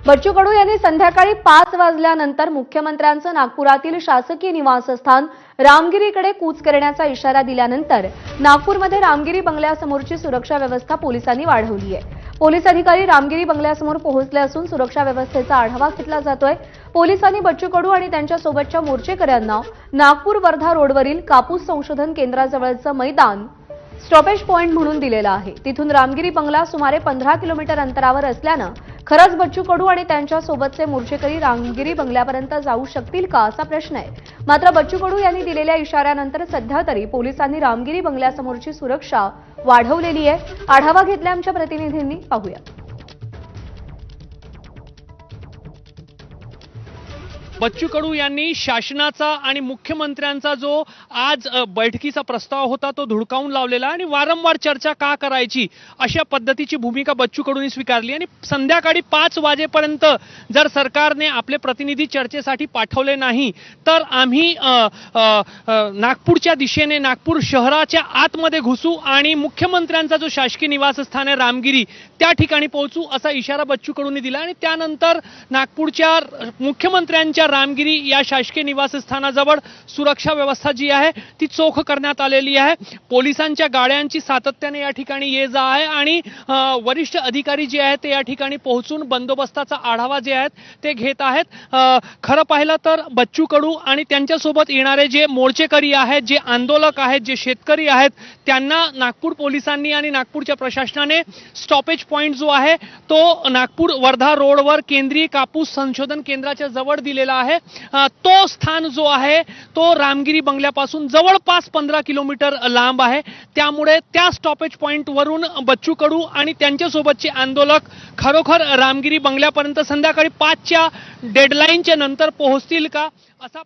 बच्चू कडू यांनी संध्याकाळी 5 वाजल्यानंतर मुख्यमंत्र्यांचं नागपुरातील शासकीय निवासस्थान रामगिरीकडे कूच करण्याचा इशारा दिल्यानंतर नागपूरमध्ये रामगिरी बंगल्यासमोरची सुरक्षा व्यवस्था पोलिसांनी वाढवली आहे। पोलीस अधिकारी रामगिरी बंगल्यासमोर पोहोचले असून सुरक्षा व्यवस्थेचा आढावा घेतला जातोय। पोलिसांनी बच्चू कडू आणि त्यांच्या सोबतच्या मोर्चेकऱ्यांना नागपूर वर्धा रोडवरील कापूस संशोधन केंद्राजवळचं मैदान स्टॉपेज पॉइंट म्हणून दिलेला आहे। तिथून रामगिरी बंगला सुमारे 15 किलोमीटर अंतरावर असल्यानं खरंच बच्चू कडू आणि त्यांच्या सोबतचे मोर्चेकरी रामगिरी बंगल्यापर्यंत जाऊ शकतील का असा प्रश्न आहे। मात्र बच्चू कडू यांनी दिलेल्या इशाऱ्यानंतर सध्या तरी पोलिसांनी रामगिरी बंगल्यासमोरची सुरक्षा वाढवलेली आहे। आढावा घेतला आमच्या प्रतिनिधींनी, पाहूया। बच्चू कडू यांनी शासनाचा आणि मुख्यमंत्र्यांचा जो आज बैठकीचा प्रस्ताव होता तो धुडकावून लावलेला आणि वारंवार चर्चा का करायची अशा पद्धतीची भूमिका बच्चू कडूंनी स्वीकारली आणि संध्याकाळी 5 वाजेपर्यंत जर सरकारने आपले प्रतिनिधी चर्चेसाठी पाठवले नाही तर आम्ही नागपूरच्या दिशेने नागपूर शहराच्या आतमध्ये घुसू आणि मुख्यमंत्र्यांचा जो शासकीय निवासस्थान आहे रामगिरी त्या ठिकाणी पोहोचू असा इशारा बच्चू कडूंनी दिला आणि त्यानंतर नागपूरच्या मुख्यमंत्र्यांच्या रामगिरी या शासकीय निवासस्थानाजवळ सुरक्षा व्यवस्था जी आहे ती चोख करण्यात आलेली आहे। पोलिसांच्या गाड्यांची सातत्याने या ठिकाणी ये जा आहे आणि वरिष्ठ अधिकारी जे आहेत ते या ठिकाणी पोहोचून बंदोबस्ताचा आढावा जे आहेत ते घेत आहेत। खरं पाहिलं तर बच्चू कडू आणि त्यांच्यासोबत येणारे जे मोर्चेकरी आहेत, जे आंदोलक आहेत, जे शेतकरी आहेत, त्यांना नागपूर पोलिसांनी आणि नागपूरच्या प्रशासनाने स्टॉपेज पॉइंट जो आहे तो नागपूर वर्धा रोडवर केंद्रीय कापूस संशोधन केंद्राच्या जवळ दिलेला आहे। तो स्थान जो आहे तो रामगिरी बंगल्यापासून जवळपास 15 किलोमीटर लांब आहे। त्यामुळे त्या स्टॉपेज पॉइंट वरून बच्चू कडू आणि त्यांच्यासोबतचे आंदोलक खरोखर रामगिरी बंगल्यापर्यंत संध्याकाळी 5च्या डेडलाईनच्या नंतर पोहोचतील का असा